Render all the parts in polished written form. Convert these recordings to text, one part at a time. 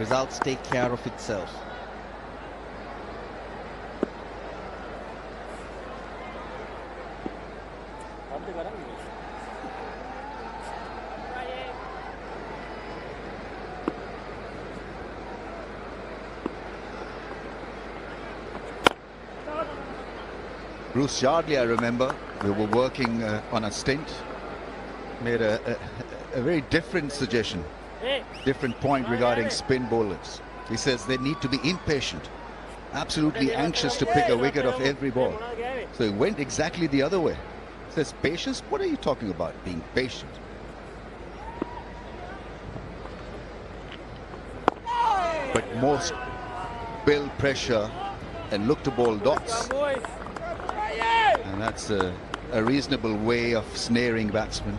results take care of itself. Bruce Yardley, I remember, we were working on a stint, made a very different suggestion, different point regarding spin bowlers. He says they need to be impatient, absolutely anxious to pick a wicket off every ball. So he went exactly the other way. He says, patience? What are you talking about, being patient? But most build pressure and look to bowl dots. And that's a reasonable way of snaring batsmen.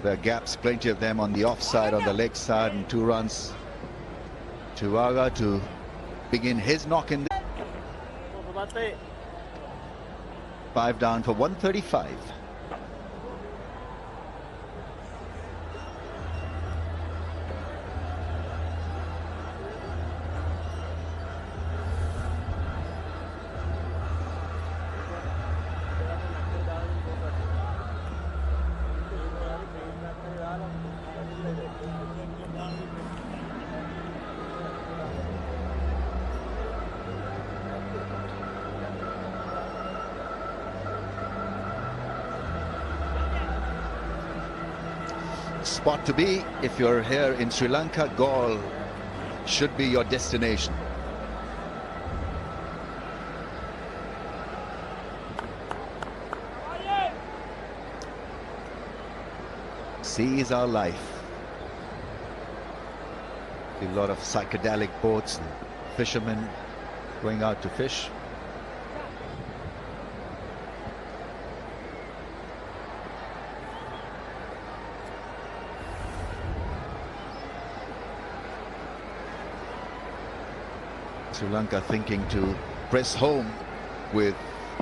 There are gaps, plenty of them on the offside, on the leg side, and 2 runs. Chivaga to begin his knock in. 5 down for 135. Spot to be if you're here in Sri Lanka. Galle should be your destination. Sea is our life. A lot of psychedelic boats and fishermen going out to fish. Sri Lanka thinking to press home with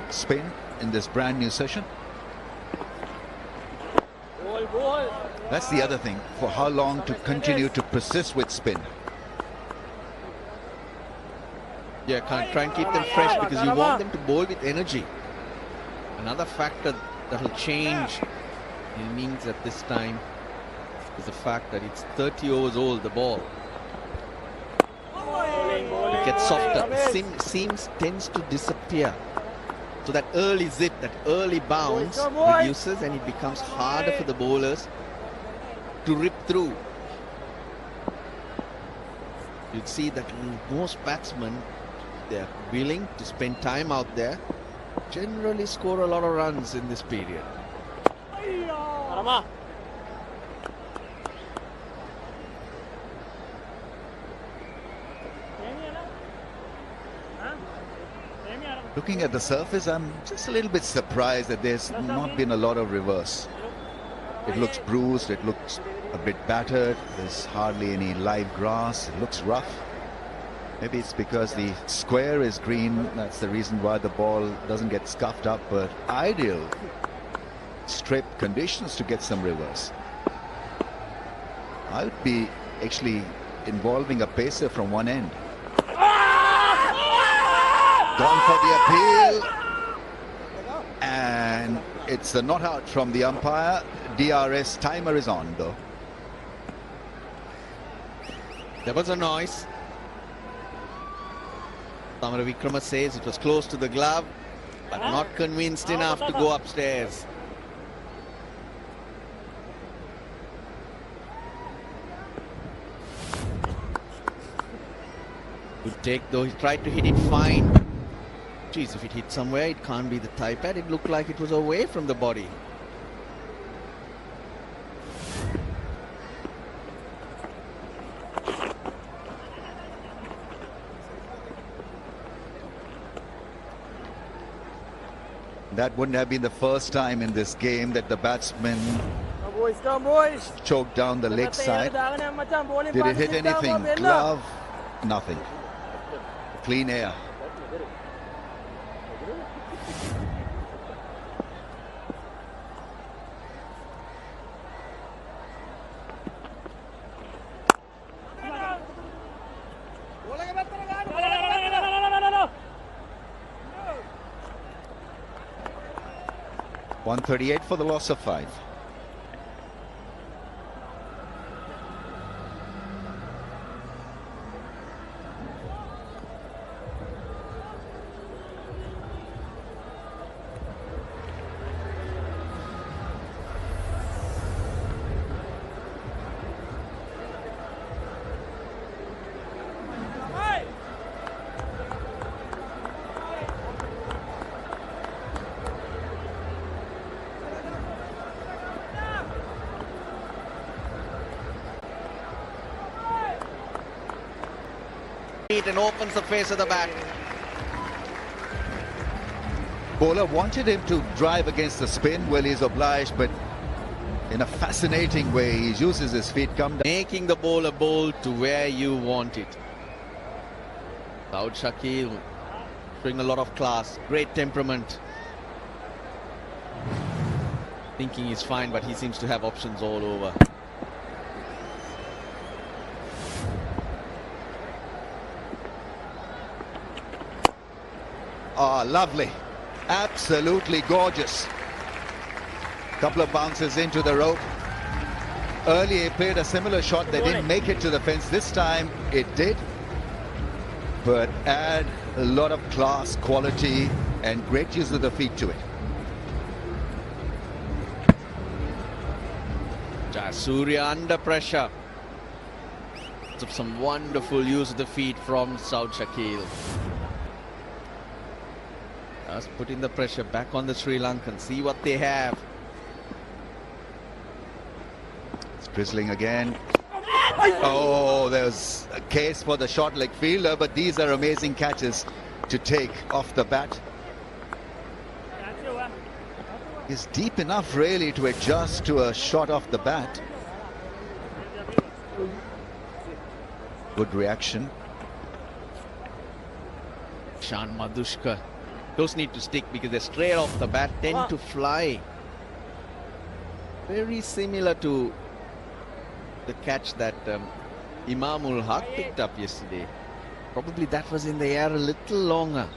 spin in this brand new session. That's the other thing, for how long to continue to persist with spin. Yeah, can't try and keep them fresh because you want them to bowl with energy. Another factor that will change the innings at this time is the fact that it's 30 overs old, the ball. It gets softer, seams tends to disappear. So that early zip, that early bounce reduces, and it becomes harder for the bowlers to rip through. You'd see that most batsmen, they're willing to spend time out there, generally score a lot of runs in this period. Looking at the surface, I'm just a little bit surprised that there's not been a lot of reverse. It looks bruised, it looks a bit battered, there's hardly any live grass, it looks rough. Maybe it's because the square is green, that's the reason why the ball doesn't get scuffed up, but ideal strip conditions to get some reverse. I would be actually involving a pacer from one end. Gone for the appeal, and it's a not out from the umpire. DRS timer is on though. There was a noise. Samara Vikrama says it was close to the glove, but not convinced enough to go upstairs. Good take though, he tried to hit it fine. Geez, if it hit somewhere, it can't be the thigh pad. It looked like it was away from the body. That wouldn't have been the first time in this game that the batsman choked down the leg side. Did it hit anything? Glove? Nothing. Clean air. .138 for the loss of 5. And opens the face of the bat. Bowler wanted him to drive against the spin. Well, he's obliged, but in a fascinating way, he uses his feet, come down. Making the bowler bowl to where you want it. Saud Shakil showing a lot of class, great temperament. Thinking he's fine, but he seems to have options all over. Ah, lovely. Absolutely gorgeous. Couple of bounces into the rope. Earlier he played a similar shot. They didn't make it to the fence. This time it did. But add a lot of class, quality, and great use of the feet to it. Jayasuriya under pressure. Some wonderful use of the feet from Saud Shakil. Just putting the pressure back on the Sri Lankan. See what they have. It's drizzling again. Oh, there's a case for the short leg fielder, but these are amazing catches to take off the bat. He's deep enough really to adjust to a shot off the bat. Good reaction. Shan Madushka. Those need to stick because they're straight off the bat, tend to fly. Very similar to the catch that Imamul Haq picked up yesterday. Probably that was in the air a little longer.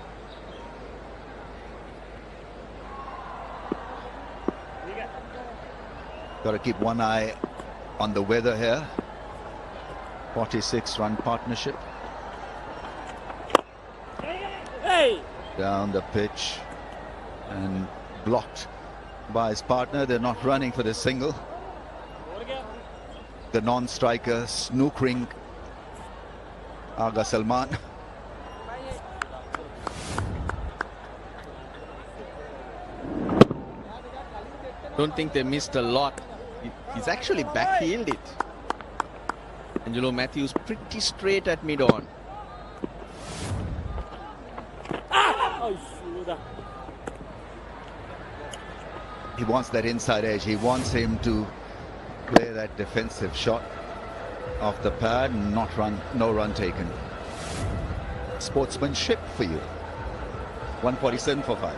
Got to keep one eye on the weather here. 46-run partnership. Down the pitch and blocked by his partner. They're not running for the single. The non-striker snookering Aga Salman. Don't think they missed a lot. He's actually backheeled it. Angelo Matthews pretty straight at mid-on. He wants that inside edge. He wants him to play that defensive shot off the pad and not run, no run taken. Sportsmanship for you. 147 for 5.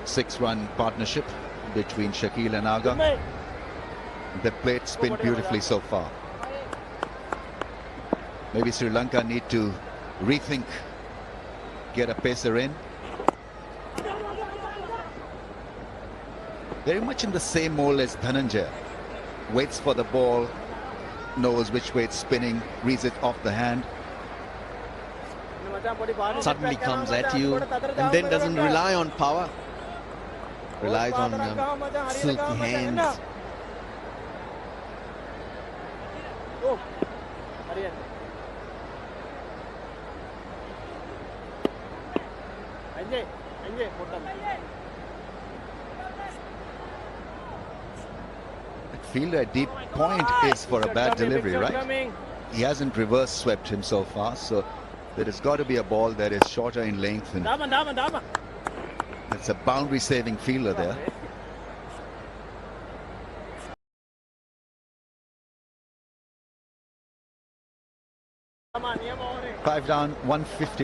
Six-run partnership between Shakil and Aga. They played spin beautifully so far. Maybe Sri Lanka need to rethink, get a pacer in. Very much in the same mold as Dhananjaya. Waits for the ball, knows which way it's spinning, reads it off the hand. Suddenly comes at you and then doesn't rely on power. Relies on silky hands. That fielder at deep point is for a bad delivery, right? He hasn't reverse swept him so far, so there has got to be a ball that is shorter in length, and it's a boundary saving fielder there. 5 down, 150.